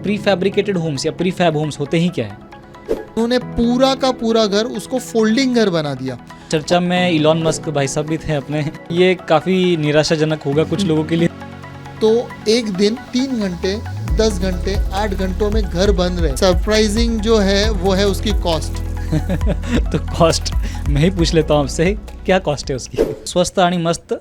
Pre fabricated Holmes या pre fab Holmes होते ही क्या है? उन्होंने पूरा का पूरा घर उसको फोल्डिंग घर बना दिया। चर्चा में इलॉन मस्क भाई साहब भी थे अपने, ये काफ़ी निराशाजनक होगा कुछ लोगों के लिए। तो एक दिन 3 घंटे 10 घंटे 8 घंटों में घर बन रहे। सरप्राइजिंग जो है वो है उसकी कॉस्ट। तो कॉस्ट मैं ही पूछ लेता हूँ आपसे, क्या कॉस्ट है उसकी? स्वस्त आणि मस्त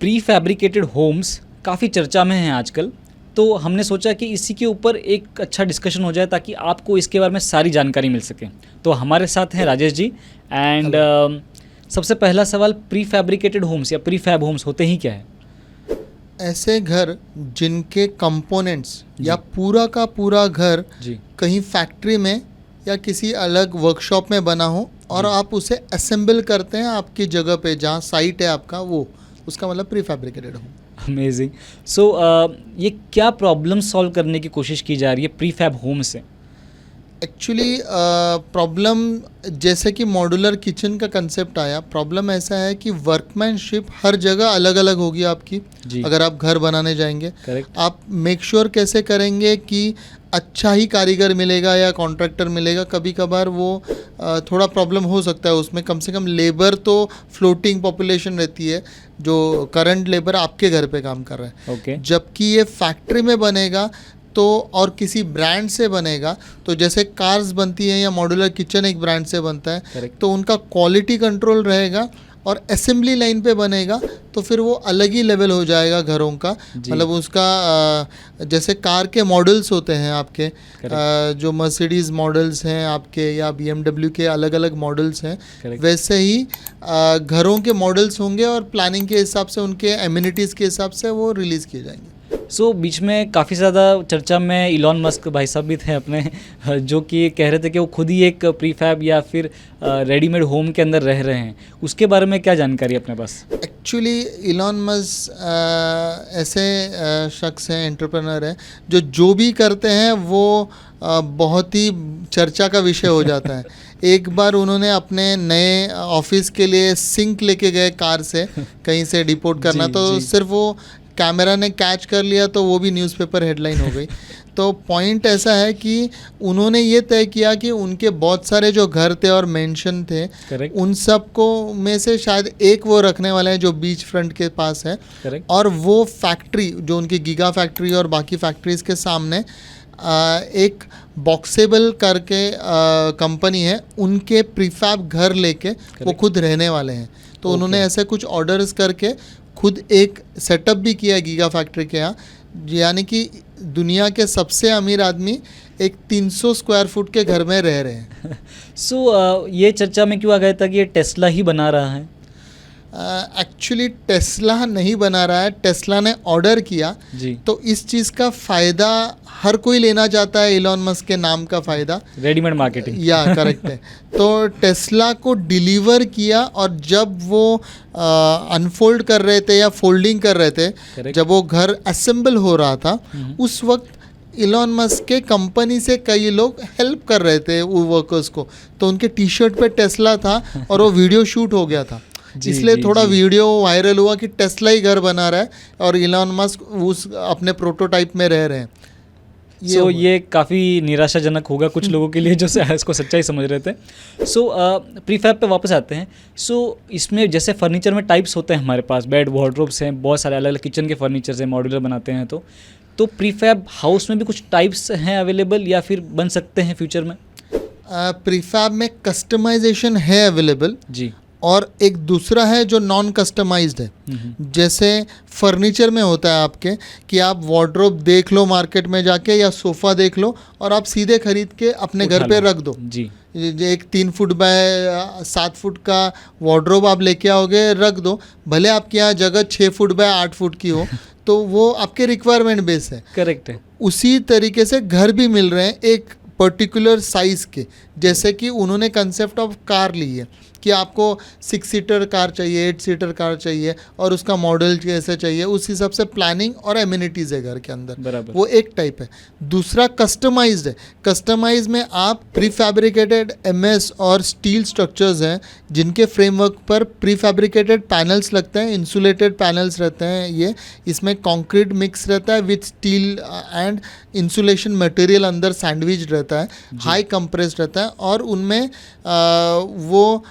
प्री फैब्रिकेटेड होम्स काफ़ी चर्चा में हैं आजकल, तो हमने सोचा कि इसी के ऊपर एक अच्छा डिस्कशन हो जाए ताकि आपको इसके बारे में सारी जानकारी मिल सके। तो हमारे साथ हैं राजेश जी एंड सबसे पहला सवाल, प्री फैब्रिकेटेड होम्स या प्री फैब होम्स होते ही क्या है? ऐसे घर जिनके कंपोनेंट्स या पूरा का पूरा घर जी कहीं फैक्ट्री में या किसी अलग वर्कशॉप में बना हो और आप उसे असेंबल करते हैं आपकी जगह पे जहाँ साइट है आपका, वो उसका मतलब प्री फैब्रिकेटेड हो। अमेजिंग। सो ये क्या प्रॉब्लम सॉल्व करने की कोशिश की जा रही है प्री फैब होम से? एक्चुअली प्रॉब्लम जैसे कि मॉड्यूलर किचन का कंसेप्ट आया, प्रॉब्लम ऐसा है कि वर्कमैनशिप हर जगह अलग अलग होगी आपकी। जी। अगर आप घर बनाने जाएंगे, करेक्ट। आप मेक श्योर कैसे करेंगे कि अच्छा ही कारीगर मिलेगा या कॉन्ट्रैक्टर मिलेगा। कभी कभार वो थोड़ा प्रॉब्लम हो सकता है उसमें, कम से कम लेबर तो फ्लोटिंग पॉपुलेशन रहती है जो करंट लेबर आपके घर पे काम कर रहा है। ओके। जबकि ये फैक्ट्री में बनेगा तो और किसी ब्रांड से बनेगा, तो जैसे कार्स बनती हैं या मॉड्यूलर किचन एक ब्रांड से बनता है, Correct. तो उनका क्वालिटी कंट्रोल रहेगा और असेंबली लाइन पे बनेगा तो फिर वो अलग ही लेवल हो जाएगा घरों का। मतलब उसका जैसे कार के मॉडल्स होते हैं आपके, जो मर्सिडीज़ मॉडल्स हैं आपके या BMW के अलग अलग मॉडल्स हैं, Correct. वैसे ही घरों के मॉडल्स होंगे और प्लानिंग के हिसाब से उनके एमिनिटीज़ के हिसाब से वो रिलीज़ किए जाएंगे। सो बीच में काफ़ी ज़्यादा चर्चा में इलॉन मस्क भाई साहब भी थे अपने, जो कि कह रहे थे कि वो खुद ही एक प्रीफैब या फिर रेडीमेड होम के अंदर रह रहे हैं। उसके बारे में क्या जानकारी है अपने पास? एक्चुअली इलॉन मस्क ऐसे शख्स हैं, एंटरप्रेन्योर हैं, जो भी करते हैं वो बहुत ही चर्चा का विषय हो जाता है। एक बार उन्होंने अपने नए ऑफिस के लिए सिंक लेके गए कार से कहीं से डिपोर्ट करना, तो सिर्फ वो कैमरा ने कैच कर लिया तो वो भी न्यूज़पेपर हेडलाइन हो गई। तो पॉइंट ऐसा है कि उन्होंने ये तय किया कि उनके बहुत सारे जो घर थे और मेंशन थे, Correct. उन सब को में से शायद एक वो रखने वाले हैं जो बीच फ्रंट के पास है। Correct. और वो फैक्ट्री जो उनकी गीगा फैक्ट्री और बाकी फैक्ट्रीज़ के सामने एक बॉक्सेबल करके कंपनी है, उनके प्रीफैब घर लेके वो खुद रहने वाले हैं। तो उन्होंने ऐसे कुछ ऑर्डर्स करके खुद एक सेटअप भी किया गीगा फैक्ट्री के यहाँ, यानी कि दुनिया के सबसे अमीर आदमी एक 300 स्क्वायर फुट के घर में रह रहे हैं। सो ये चर्चा में क्यों आ गया था कि ये टेस्ला ही बना रहा है? एक्चुअली टेस्ला नहीं बना रहा है, टेस्ला ने ऑर्डर किया जी। तो इस चीज़ का फ़ायदा हर कोई लेना चाहता है, इलॉन मस्क के नाम का फ़ायदा, रेडीमेड मार्केटिंग। या करेक्ट है। तो टेस्ला को डिलीवर किया और जब वो अनफोल्ड कर रहे थे या फोल्डिंग कर रहे थे, Correct. जब वो घर असेंबल हो रहा था, उस वक्त इलॉन मस्क के कंपनी से कई लोग हेल्प कर रहे थे वो वर्कर्स को, तो उनके टी शर्ट पे टेस्ला था और वो वीडियो शूट हो गया था। इसलिए थोड़ा वीडियो वायरल हुआ कि टेस्ला ही घर बना रहा है और इलॉन मस्क उस अपने प्रोटोटाइप में रह रहे हैं। सो ये काफ़ी निराशाजनक होगा कुछ लोगों के लिए जो इसको सच्चाई समझ रहे थे। सो प्रीफैब पे वापस आते हैं। सो इसमें जैसे फर्नीचर में टाइप्स होते हैं हमारे पास, बेड वार्डरोब्स हैं, बहुत सारे अलग अलग किचन के फर्नीचर्स हैं, मॉड्यूलर बनाते हैं, तो प्रीफैब हाउस में भी कुछ टाइप्स हैं अवेलेबल या फिर बन सकते हैं फ्यूचर में? प्रीफैब में कस्टमाइजेशन है अवेलेबल जी। और एक दूसरा है जो नॉन कस्टमाइज्ड है। जैसे फर्नीचर में होता है आपके कि आप वार्डरोब देख लो मार्केट में जाके या सोफ़ा देख लो और आप सीधे खरीद के अपने घर पे रख दो। जी। एक 3 फुट बाय 7 फुट का वार्डरोब आप लेके आओगे, रख दो, भले आपके यहाँ जगह 6 फुट बाय 8 फुट की हो, तो वो आपके रिक्वायरमेंट बेस है। करेक्ट है। उसी तरीके से घर भी मिल रहे हैं एक पर्टिकुलर साइज़ के, जैसे कि उन्होंने कंसेप्ट ऑफ कार ली है कि आपको 6 सीटर कार चाहिए, 8 सीटर कार चाहिए और उसका मॉडल कैसे चाहिए, उस हिसाब से प्लानिंग और एमिनिटीज़ है घर के अंदर, बराबर। वो एक टाइप है। दूसरा कस्टमाइज्ड है। कस्टमाइज में आप प्री फैब्रिकेटेड एमएस और स्टील स्ट्रक्चर्स हैं जिनके फ्रेमवर्क पर प्री फैब्रिकेटेड पैनल्स लगते हैं, इंसुलेटेड पैनल्स रहते हैं। ये इसमें कंक्रीट मिक्स रहता है with steel and insulation material अंदर सैंडविच रहता है, हाई कंप्रेस्ड रहता है और उनमें वो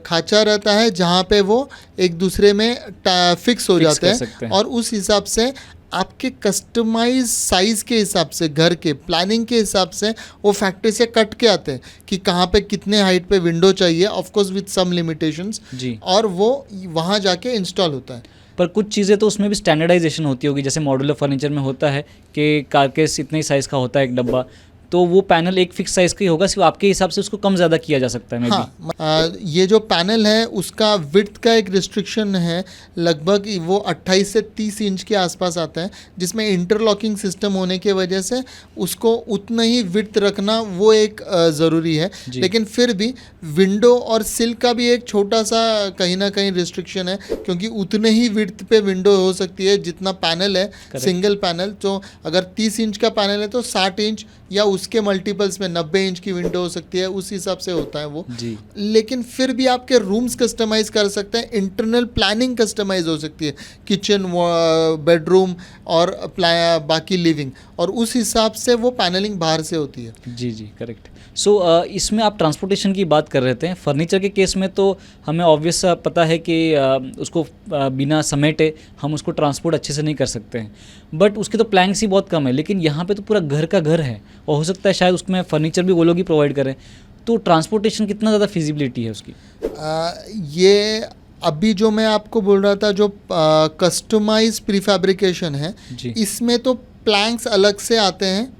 खांचा रहता है जहाँ पे वो एक दूसरे में फिक्स हो जाते हैं और उस हिसाब से आपके कस्टमाइज साइज़ के हिसाब से, घर के प्लानिंग के हिसाब से वो फैक्ट्री से कट के आते हैं कि कहाँ पे कितने हाइट पे विंडो चाहिए, of course with some limitations ji, और वो वहाँ जाके इंस्टॉल होता है। पर कुछ चीज़ें तो उसमें भी स्टैंडर्डाइजेशन होती होगी, जैसे मॉड्यूलर फर्नीचर में होता है कि कारकेस इतने ही साइज़ का होता है एक डब्बा, तो वो पैनल एक फिक्स साइज़ का ही होगा, सिर्फ आपके हिसाब से उसको कम ज़्यादा किया जा सकता है। हाँ, ये जो पैनल है उसका विड्थ का एक रिस्ट्रिक्शन है, लगभग वो 28 से 30 इंच के आसपास आता है, जिसमें इंटरलॉकिंग सिस्टम होने की वजह से उसको उतना ही विड्थ रखना वो एक ज़रूरी है। लेकिन फिर भी विंडो और सिल का भी एक छोटा सा कहीं ना कहीं रिस्ट्रिक्शन है, क्योंकि उतने ही विड्थ पे विंडो हो सकती है जितना पैनल है, सिंगल पैनल। तो अगर 30 इंच का पैनल है तो 60 इंच या उसके मल्टीपल्स में 90 इंच की विंडो हो सकती है, उस हिसाब से होता है वो जी। लेकिन फिर भी आपके रूम्स कस्टमाइज कर सकते हैं, इंटरनल प्लानिंग कस्टमाइज हो सकती है, किचन, बेडरूम और बाकी लिविंग, और उस हिसाब से वो पैनलिंग बाहर से होती है। जी जी, करेक्ट। सो इसमें आप ट्रांसपोर्टेशन की बात कर रहे थे। फर्नीचर के केस में तो हमें ऑब्वियस पता है कि उसको बिना समेटे हम उसको ट्रांसपोर्ट अच्छे से नहीं कर सकते हैं, बट उसके तो प्लैंक्स ही बहुत कम है। लेकिन यहाँ पे तो पूरा घर का घर है और हो सकता है शायद उसमें फर्नीचर भी वो लोग ही प्रोवाइड करें, तो ट्रांसपोर्टेशन कितना ज़्यादा फिजिबिलिटी है उसकी? ये अभी जो मैं आपको बोल रहा था, जो कस्टमाइज प्रीफैब्रिकेशन है, इसमें तो प्लैंक्स अलग से आते हैं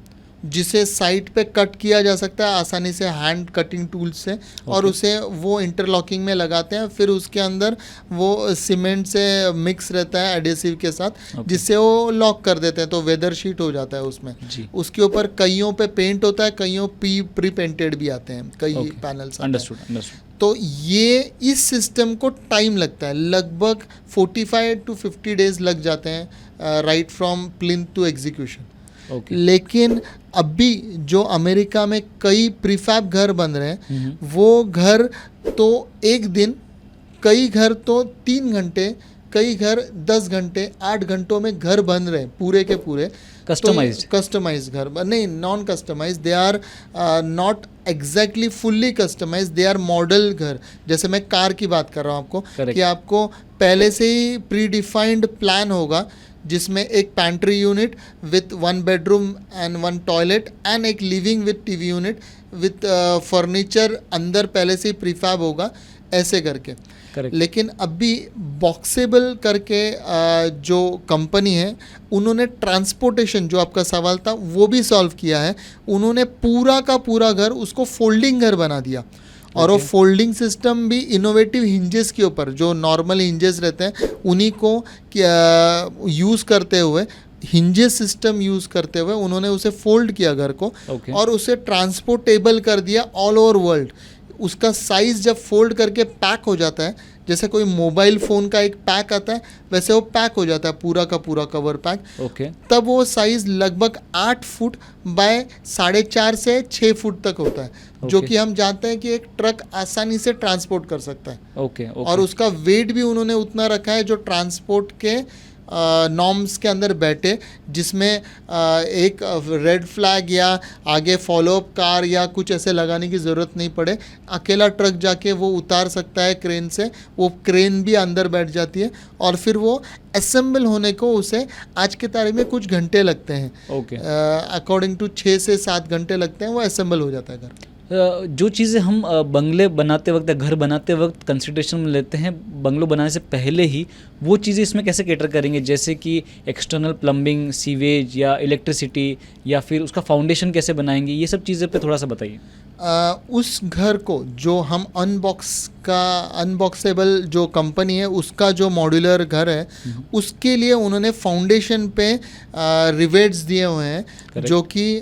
जिसे साइट पे कट किया जा सकता है आसानी से हैंड कटिंग टूल से, और उसे वो इंटरलॉकिंग में लगाते हैं। फिर उसके अंदर वो सीमेंट से मिक्स रहता है एडेसिव के साथ, जिससे वो लॉक कर देते हैं, तो वेदर शीट हो जाता है उसमें। उसके ऊपर कईयों पे पेंट होता है, कईयों प्री पेंटेड भी आते हैं, कई पैनल्स। अंडरस्टूड। तो ये इस सिस्टम को टाइम लगता है, लगभग 45 to 50 डेज लग जाते हैं, right from plinth to execution. लेकिन अभी जो अमेरिका में कई प्रीफैब घर बन रहे हैं, वो घर तो एक दिन, कई घर तो 3 घंटे, कई घर 10 घंटे, 8 घंटों में घर बन रहे हैं पूरे के पूरे। कस्टमाइज्ड घर नहीं, non customize, they are not exactly fully customize, they are model घर। जैसे मैं कार की बात कर रहा हूँ आपको, कि आपको पहले से ही प्री डिफाइंड प्लान होगा जिसमें एक pantry unit with 1 bedroom and 1 toilet and एक living with TV unit with furniture अंदर पहले से ही प्रीफैब होगा, ऐसे करके। लेकिन अभी बॉक्सेबल करके जो कंपनी है, उन्होंने ट्रांसपोर्टेशन, जो आपका सवाल था, वो भी सॉल्व किया है। उन्होंने पूरा का पूरा घर उसको फोल्डिंग घर बना दिया, और वो फोल्डिंग सिस्टम भी इनोवेटिव हिंजेस के ऊपर, जो नॉर्मल हिंजेस रहते हैं उन्हीं को यूज़ करते हुए, हिंजेस सिस्टम यूज़ करते हुए उन्होंने उसे फोल्ड किया घर को, और उसे ट्रांसपोर्टेबल कर दिया ऑल ओवर वर्ल्ड। उसका साइज़ जब फोल्ड करके पैक हो जाता है, जैसे कोई मोबाइल फ़ोन का एक पैक आता है, वैसे वो पैक हो जाता है, पूरा का पूरा कवर पैक। तब वो साइज़ लगभग 8 फुट बाय 4.5 से 6 फुट तक होता है, जो कि हम जानते हैं कि एक ट्रक आसानी से ट्रांसपोर्ट कर सकता है। और उसका वेट भी उन्होंने उतना रखा है जो ट्रांसपोर्ट के नॉर्म्स के अंदर बैठे, जिसमें एक रेड फ्लैग या आगे फॉलोअप कार या कुछ ऐसे लगाने की ज़रूरत नहीं पड़े। अकेला ट्रक जाके वो उतार सकता है क्रेन से, वो क्रेन भी अंदर बैठ जाती है, और फिर वो असेंबल होने को उसे आज के तारीख में कुछ घंटे लगते हैं। अकॉर्डिंग टू 6 से 7 घंटे लगते हैं, वो असेंबल हो जाता है घर। जो चीज़ें हम बंगले बनाते वक्त या घर बनाते वक्त कंसिडरेशन में लेते हैं बंगलो बनाने से पहले ही, वो चीज़ें इसमें कैसे कैटर करेंगे? जैसे कि एक्सटर्नल प्लम्बिंग, सीवेज या इलेक्ट्रिसिटी, या फिर उसका फाउंडेशन कैसे बनाएंगे, ये सब चीज़ें पे थोड़ा सा बताइए। उस घर को जो हम अनबॉक्सेबल जो कंपनी है, उसका जो मॉड्यूलर घर है, उसके लिए उन्होंने फाउंडेशन पे रिवेट्स दिए हुए हैं, जो कि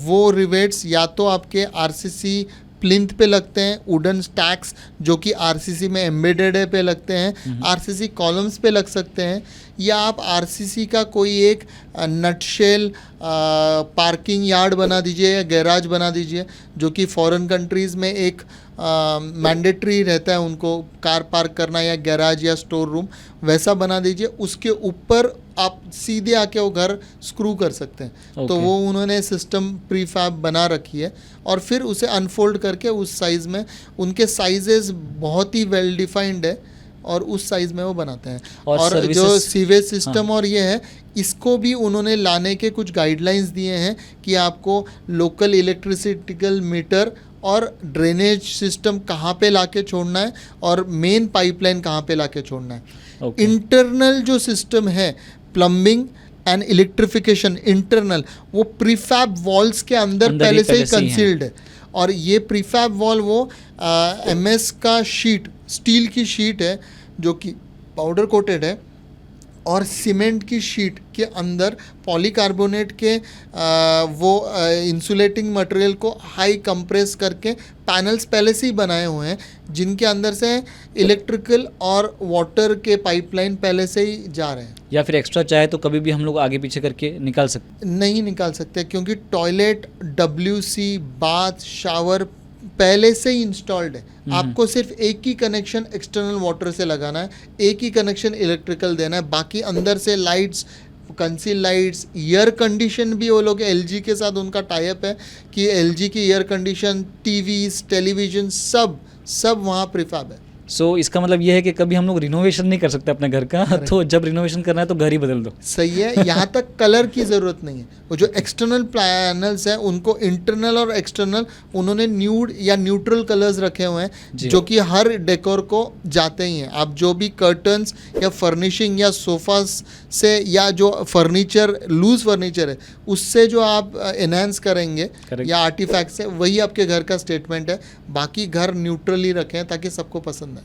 वो रिवेट्स या तो आपके आरसीसी प्लिंथ पे लगते हैं, वुडन स्टैक्स जो कि आरसीसी में एम्बेडेड है पे लगते हैं, आरसीसी कॉलम्स पे लग सकते हैं, या आप आरसीसी का कोई एक नटशेल पार्किंग यार्ड बना दीजिए या गैराज बना दीजिए, जो कि फॉरेन कंट्रीज़ में एक मैंडेटरी रहता है उनको कार पार्क करना या गैराज या स्टोर रूम, वैसा बना दीजिए। उसके ऊपर आप सीधे आके वो घर स्क्रू कर सकते हैं। तो वो उन्होंने सिस्टम प्रीफैब बना रखी है और फिर उसे अनफोल्ड करके उस साइज़ में, उनके साइजेस बहुत ही वेल डिफाइंड है और उस साइज़ में वो बनाते हैं। और जो सीवेज सिस्टम और ये है, इसको भी उन्होंने लाने के कुछ गाइडलाइंस दिए हैं कि आपको लोकल इलेक्ट्रिसिटिकल मीटर और ड्रेनेज सिस्टम कहाँ पे लाके छोड़ना है और मेन पाइपलाइन कहाँ पे लाके छोड़ना है। इंटरनल जो सिस्टम है प्लम्बिंग एंड इलेक्ट्रिफिकेशन इंटरनल, वो प्रीफैब वॉल्स के अंदर पहले से ही कंसील्ड है। और ये प्रीफैब वॉल वो एमएस का शीट, स्टील की शीट है जो कि पाउडर कोटेड है, और सीमेंट की शीट के अंदर पॉलीकार्बोनेट के वो इंसुलेटिंग मटेरियल को हाई कंप्रेस करके पैनल्स पहले से ही बनाए हुए हैं, जिनके अंदर से इलेक्ट्रिकल और वाटर के पाइपलाइन पहले से ही जा रहे हैं। या फिर एक्स्ट्रा चाहे तो कभी भी हम लोग आगे पीछे करके निकाल सकते? नहीं निकाल सकते, क्योंकि टॉयलेट, WC, बाथ, शावर पहले से ही इंस्टॉल्ड है। आपको सिर्फ एक ही कनेक्शन एक्सटर्नल वाटर से लगाना है, एक ही कनेक्शन इलेक्ट्रिकल देना है, बाकी अंदर से lights, conceal lights, air condition भी वो लोग LG के साथ उनका टाई अप है कि LG की एयर कंडीशन, टीवीज, टेलीविजन सब वहाँ प्रीफैब है। सो इसका मतलब ये है कि कभी हम लोग रिनोवेशन नहीं कर सकते अपने घर का, तो जब रिनोवेशन करना है तो घर ही बदल दो। सही है, यहाँ तक कलर की ज़रूरत नहीं है। वो जो एक्सटर्नल पैनल्स हैं उनको इंटरनल और एक्सटर्नल उन्होंने न्यूड या न्यूट्रल कलर्स रखे हुए हैं, जो कि हर डेकोर को जाते ही हैं। आप जो भी कर्टन्स या फर्निशिंग या सोफास से या जो फर्नीचर, लूज फर्नीचर है, उससे जो आप एनहांस करेंगे या आर्टिफैक्ट से, वही आपके घर का स्टेटमेंट है। बाकी घर न्यूट्रल ही रखें ताकि सबको पसंद आए।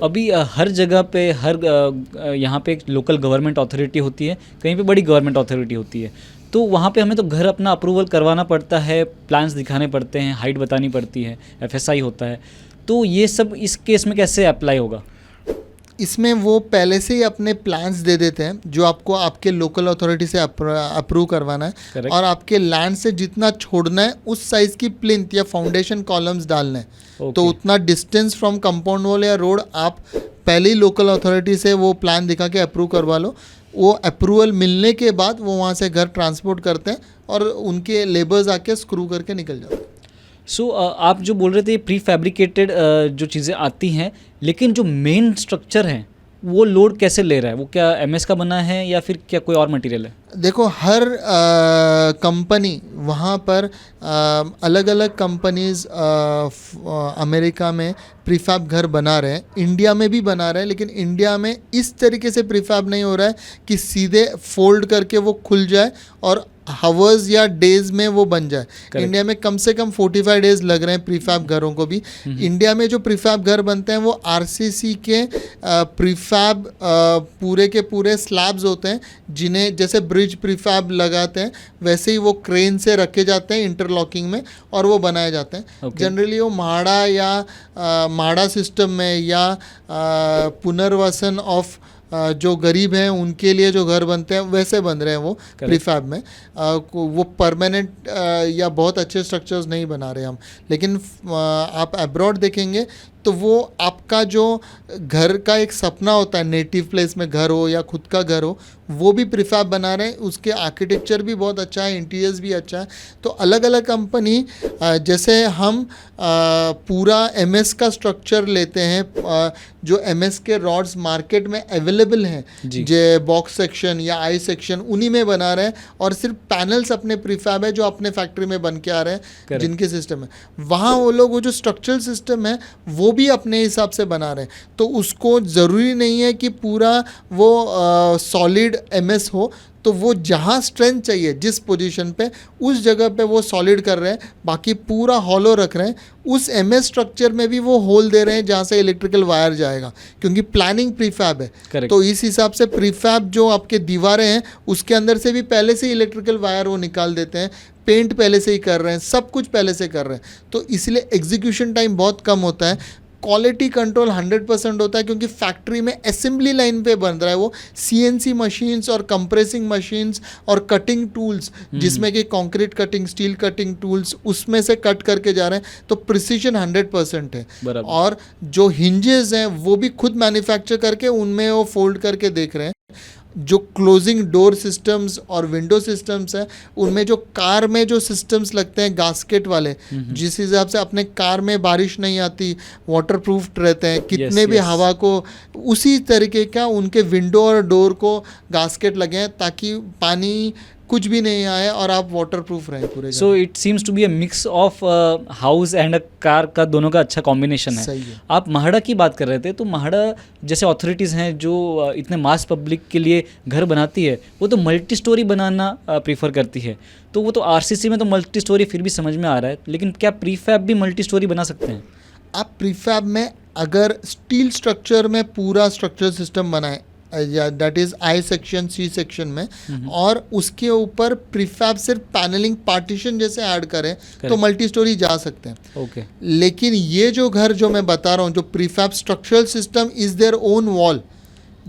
अभी हर जगह पे, हर यहाँ पे एक लोकल गवर्नमेंट अथॉरिटी होती है, कहीं पे बड़ी गवर्नमेंट अथॉरिटी होती है, तो वहाँ पे हमें तो घर अपना अप्रूवल करवाना पड़ता है, प्लान्स दिखाने पड़ते हैं, हाइट बतानी पड़ती है, FSI होता है। तो ये सब इस केस में कैसे अप्लाई होगा? इसमें वो पहले से ही अपने प्लान्स दे देते हैं जो आपको आपके लोकल अथॉरिटी से अप्रूव करवाना है। Correct. और आपके लैंड से जितना छोड़ना है उस साइज़ की प्लिंथ या फाउंडेशन कॉलम्स डालना है। Okay. तो उतना डिस्टेंस फ्रॉम कंपाउंड वॉल या रोड आप पहले ही लोकल अथॉरिटी से वो प्लान दिखा के अप्रूव करवा लो। वो अप्रूवल मिलने के बाद वो वहाँ से घर ट्रांसपोर्ट करते हैं और उनके लेबर्स आके स्क्रू करके निकल जाते हैं। सो आप जो बोल रहे थे प्री फैब्रिकेटेड जो चीज़ें आती हैं, लेकिन जो मेन स्ट्रक्चर है वो लोड कैसे ले रहा है? वो क्या MS का बना है या फिर क्या कोई और मटेरियल है? देखो, हर कंपनी वहाँ पर अलग अलग कंपनीज अमेरिका में प्रीफैब घर बना रहे हैं, इंडिया में भी बना रहे हैं, लेकिन इंडिया में इस तरीके से प्रीफैब नहीं हो रहा है कि सीधे फोल्ड करके वो खुल जाए और हावर्स या डेज में वो बन जाए। इंडिया में कम से कम 45 डेज लग रहे हैं प्रीफैब घरों को भी। इंडिया में जो प्रीफैब घर बनते हैं वो RCC के प्रीफैब पूरे के पूरे स्लैब्स होते हैं, जिन्हें जैसे ब्रिज प्रीफैब लगाते हैं वैसे ही वो क्रेन से रखे जाते हैं इंटरलॉकिंग में और वो बनाए जाते हैं। जनरली वो म्हाड़ा या म्हाड़ा सिस्टम में या पुनर्वसन ऑफ जो गरीब हैं उनके लिए जो घर बनते हैं वैसे बन रहे हैं वो प्रीफैब में। वो परमानेंट या बहुत अच्छे स्ट्रक्चर्स नहीं बना रहे हम। लेकिन आप अब्रॉड देखेंगे तो वो आपका जो घर का एक सपना होता है, नेटिव प्लेस में घर हो या खुद का घर हो, वो भी प्रीफैब बना रहे हैं। उसके आर्किटेक्चर भी बहुत अच्छा है, इंटीरियर्स भी अच्छा है। तो अलग अलग कंपनी, जैसे हम पूरा MS का स्ट्रक्चर लेते हैं, जो MS के रॉड्स मार्केट में अवेलेबल हैं, जो बॉक्स सेक्शन या आई सेक्शन, उन्हीं में बना रहे हैं और सिर्फ पैनल्स अपने प्रीफैब है जो अपने फैक्ट्री में बन के आ रहे हैं, जिनके सिस्टम है। वहाँ वो लोग वो जो स्ट्रक्चरल सिस्टम है वो भी अपने हिसाब से बना रहे हैं। तो उसको ज़रूरी नहीं है कि पूरा वो सॉलिड MS हो, तो वो जहाँ स्ट्रेंथ चाहिए जिस पोजीशन पे उस जगह पे वो सॉलिड कर रहे हैं, बाकी पूरा हॉलो रख रहे हैं। उस MS स्ट्रक्चर में भी वो होल दे रहे हैं जहाँ से इलेक्ट्रिकल वायर जाएगा, क्योंकि प्लानिंग प्रीफैब है। Correct. तो इस हिसाब से प्रीफैब जो आपके दीवारें हैं उसके अंदर से भी पहले से इलेक्ट्रिकल वायर वो निकाल देते हैं। पेंट पहले से ही कर रहे हैं, सब कुछ पहले से कर रहे हैं, तो इसलिए एग्जीक्यूशन टाइम बहुत कम होता है। क्वालिटी कंट्रोल 100% होता है, क्योंकि फैक्ट्री में असेंबली लाइन पे बन रहा है वो सीएनसी मशीन्स और कंप्रेसिंग मशीन्स और कटिंग टूल्स, जिसमें कि concrete cutting, steel cutting tools, उसमें से कट करके जा रहे हैं, तो प्रिसीजन 100% है। और जो हिंजेस हैं वो भी खुद मैन्युफैक्चर करके उनमें वो फोल्ड करके देख रहे हैं। जो क्लोजिंग डोर सिस्टम्स और विंडो सिस्टम्स हैं, उनमें जो कार में जो सिस्टम्स लगते हैं गास्केट वाले, जिस हिसाब से अपने कार में बारिश नहीं आती, वाटरप्रूफ रहते हैं, कितने भी हवा को, उसी तरीके का उनके विंडो और डोर को गास्केट लगे हैं, ताकि पानी कुछ भी नहीं आए और आप वाटरप्रूफ रहें पूरे। So it seems to be a mix of house and a car का, दोनों का अच्छा कॉम्बिनेशन है। सही है। आप म्हाडा की बात कर रहे थे, तो म्हाडा जैसे अथॉरिटीज़ हैं जो इतने मास पब्लिक के लिए घर बनाती है, वो तो मल्टी स्टोरी बनाना प्रीफर करती है। तो वो तो आरसीसी में तो मल्टी स्टोरी फिर भी समझ में आ रहा है, लेकिन क्या प्रीफैब भी मल्टी स्टोरी बना सकते हैं? आप प्रीफैब में अगर स्टील स्ट्रक्चर में पूरा स्ट्रक्चर सिस्टम बनाएं, that is I section, C section में, और उसके ऊपर प्रीफैब सिर्फ पैनलिंग पार्टीशन जैसे ऐड करें, तो मल्टी स्टोरी जा सकते हैं। ओके। लेकिन ये जो घर जो मैं बता रहा हूँ, जो prefab structural system is their own wall,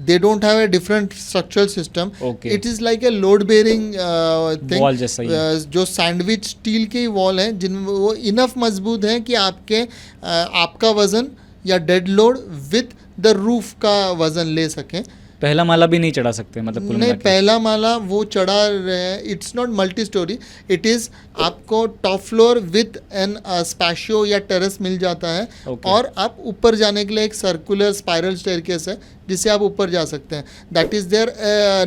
they don't have a different structural system. Okay. It is like a load bearing thing. Wall जैसा ही है। जो सैंडविच स्टील के वॉल हैं, जिनमें वो इनफ मजबूत हैं कि आपका वजन या dead load with the roof का वजन ले सकें। पहला माला भी नहीं चढ़ा सकते, मतलब कुल नहीं, मिला के। पहला माला वो चढ़ा रहे हैं। It's not multi storey, it is आपको टॉप फ्लोर विथ एन स्पैशियो या टेरेस मिल जाता है। Okay. और आप ऊपर जाने के लिए एक सर्कुलर स्पाइरल स्टेयरकेस है, जिससे आप ऊपर जा सकते हैं। That is their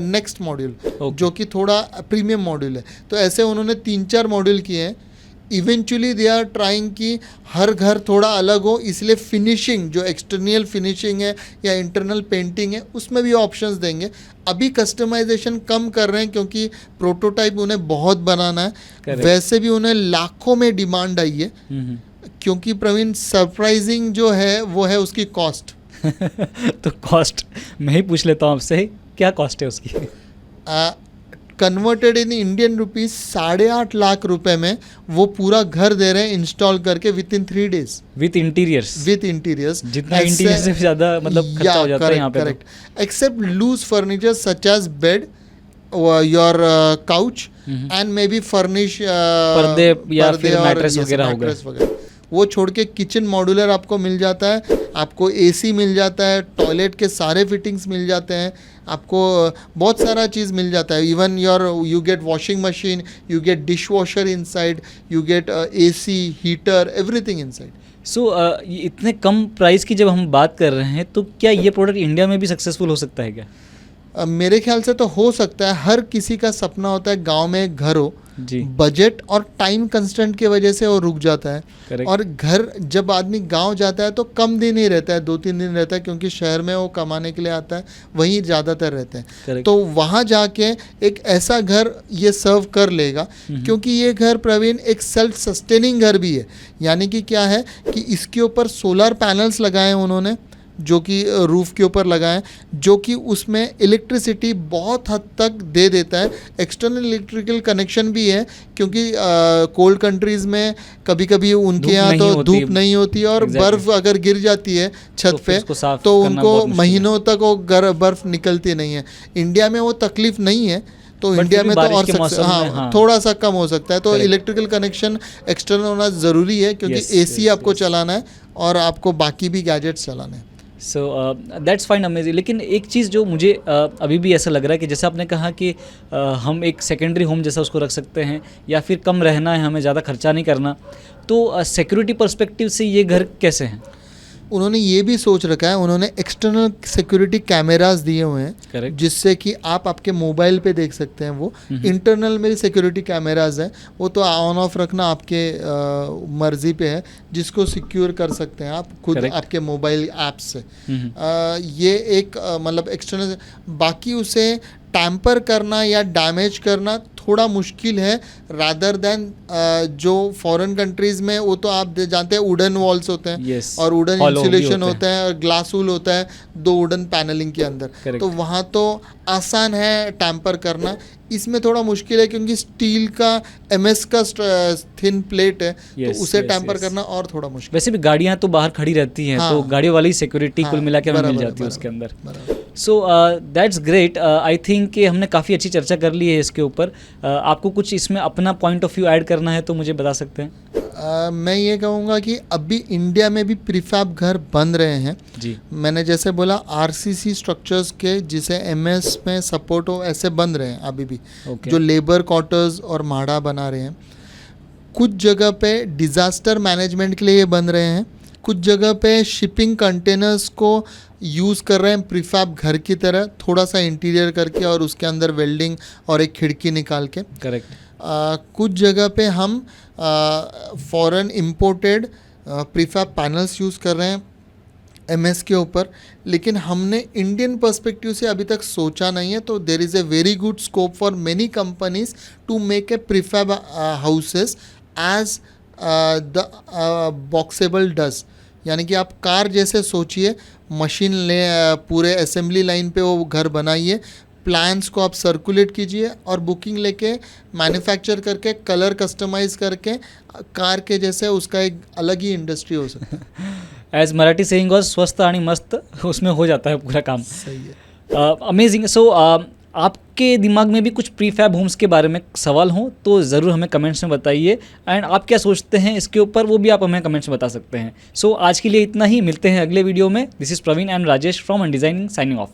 next module, जो कि थोड़ा प्रीमियम मॉड्यूल है। तो ऐसे उन्होंने 3-4 मॉड्यूल किए हैं। इवेंचुअली दे आर ट्राइंग कि हर घर थोड़ा अलग हो, इसलिए फिनिशिंग, जो एक्सटर्नल फिनिशिंग है या इंटरनल पेंटिंग है, उसमें भी ऑप्शंस देंगे। अभी कस्टमाइजेशन कम कर रहे हैं, क्योंकि प्रोटोटाइप उन्हें बहुत बनाना है। Correct. वैसे भी उन्हें लाखों में डिमांड आई है, क्योंकि प्रवीण सरप्राइजिंग जो है वो है उसकी कॉस्ट। तो कॉस्ट मैं ही पूछ लेता हूँ आपसे, क्या कॉस्ट है उसकी? Converted in Indian rupees 8.5 lakh रुपए में वो पूरा घर दे रहे हैं इंस्टॉल करके within 3 days, with interiors. With interiors. जितना इंटीरियर से ज़्यादा मतलब खर्चा हो जाता है यहाँ पे। Correct, except loose furniture such as bed, your couch, and maybe furnish पर्दे या फिर मैट्रेस वगैरह हो गए। वो छोड़ के किचन मॉड्यूलर आपको मिल जाता है, आपको एसी मिल जाता है, टॉयलेट के सारे फिटिंग्स मिल जाते हैं, आपको बहुत सारा चीज़ मिल जाता है। Even you get washing machine, you get dish washer inside, you get AC, heater, everything inside. So इतने कम प्राइस की जब हम बात कर रहे हैं, तो क्या ये प्रोडक्ट इंडिया में भी सक्सेसफुल हो सकता है क्या? मेरे ख्याल से तो हो सकता है। हर किसी का सपना होता है गांव में एक घर हो जी। बजट और टाइम कंस्टेंट की वजह से वो रुक जाता है। Correct. और घर जब आदमी गांव जाता है तो कम दिन ही रहता है, 2-3 दिन रहता है, क्योंकि शहर में वो कमाने के लिए आता है, वहीं ज़्यादातर रहते हैं। Correct. तो वहाँ जाके एक ऐसा घर ये सर्व कर लेगा, क्योंकि ये घर प्रवीण एक सेल्फ सस्टेनिंग घर भी है। यानी कि क्या है कि इसके ऊपर सोलर पैनल्स लगाए हैं उन्होंने, जो कि रूफ के ऊपर लगाएं, जो कि उसमें इलेक्ट्रिसिटी बहुत हद तक दे देता है। एक्सटर्नल इलेक्ट्रिकल कनेक्शन भी है, क्योंकि कोल्ड कंट्रीज़ में कभी कभी उनके यहाँ तो धूप नहीं होती, और बर्फ़ अगर गिर जाती है छत पे तो उनको महीनों तक वो बर्फ़ निकलती नहीं है। इंडिया में वो तकलीफ़ नहीं है, तो इंडिया में तो और हाँ थोड़ा सा कम हो सकता है। तो इलेक्ट्रिकल कनेक्शन एक्सटर्नल होना ज़रूरी है, क्योंकि एसी आपको चलाना है और आपको बाकी भी गैजेट्स चलाने हैं। So that's fine, amazing. लेकिन एक चीज़ जो मुझे अभी भी ऐसा लग रहा है कि जैसे आपने कहा कि हम एक सेकेंडरी होम जैसा उसको रख सकते हैं, या फिर कम रहना है, हमें ज़्यादा खर्चा नहीं करना, तो सिक्योरिटी पर्सपेक्टिव से ये घर कैसे हैं? उन्होंने ये भी सोच रखा है, उन्होंने एक्सटर्नल सिक्योरिटी कैमरास दिए हुए हैं, Correct. जिससे कि आप आपके मोबाइल पे देख सकते हैं। वो इंटरनल में सिक्योरिटी कैमरास हैं, वो तो ऑन ऑफ रखना आपके मर्जी पे है, जिसको सिक्योर कर सकते हैं आप खुद Correct. आपके मोबाइल ऐप से। ये एक मतलब एक्सटर्नल, बाकी उसे टैम्पर करना या डैमेज करना थोड़ा मुश्किल है रादर देन जो फॉरेन कंट्रीज़ में वो तो आप जानते हैं वुडन वॉल्स होते हैं Yes. और वुडन Hollow भी इंसुलेशन होते हैं। होता है और ग्लास वूल होता है 2 वुडन पैनलिंग के अंदर। Correct. तो वहाँ तो आसान है टैम्पर करना, इसमें थोड़ा मुश्किल है क्योंकि स्टील का MS का थिन प्लेट है Yes, तो उसे yes, टैम्पर yes. करना और थोड़ा मुश्किल। वैसे भी गाड़ियाँ तो बाहर खड़ी रहती हैं, हाँ। तो गाड़ियों वाली सिक्योरिटी हाँ, कुल मिला के हमें मिल बराबर, जाती है बराबर, उसके अंदर। बराबर। So that's great. I think कि हमने काफ़ी अच्छी चर्चा कर ली है इसके ऊपर। आपको कुछ इसमें अपना पॉइंट ऑफ व्यू ऐड करना है तो मुझे बता सकते हैं। मैं ये कहूँगा कि अभी इंडिया में भी प्रीफैब घर बन रहे हैं। जी। मैंने जैसे बोला RCC स्ट्रक्चर्स के जिसे MS में सपोर्ट हो ऐसे बन रहे हैं अभी भी। Okay. जो लेबर क्वार्टर्स और माड़ा बना रहे हैं। कुछ जगह पे डिज़ास्टर मैनेजमेंट के लिए ये बन रहे हैं, कुछ जगह पे शिपिंग कंटेनर्स को यूज़ कर रहे हैं प्रीफैब घर की तरह, थोड़ा सा इंटीरियर करके और उसके अंदर वेल्डिंग और एक खिड़की निकाल के। करेक्ट। कुछ जगह पे हम foreign imported prefab panels use कर रहे हैं MS के ऊपर, लेकिन हमने इंडियन पर्सपेक्टिव से अभी तक सोचा नहीं है। तो there is a very good scope for many companies to make a prefab houses as the Boxabl does. यानी कि आप कार जैसे सोचिए, मशीन ले पूरे असेंबली लाइन पे वो घर बनाइए, प्लान्स को आप सर्कुलेट कीजिए और बुकिंग लेके मैन्युफैक्चर करके कलर कस्टमाइज़ करके कार के जैसे उसका एक अलग ही इंडस्ट्री हो सकता है। एज मराठी सेइंग वाज स्वस्त आणि मस्त, उसमें हो जाता है पूरा काम। सही है। अमेजिंग। सो आपके दिमाग में भी कुछ प्रीफैब होम्स के बारे में सवाल हों तो ज़रूर हमें कमेंट्स में बताइए, एंड आप क्या सोचते हैं इसके ऊपर वो भी आप हमें कमेंट्स में बता सकते हैं। सो आज के लिए इतना ही, मिलते हैं अगले वीडियो में। This is Praveen and Rajesh from undesigning, signing of.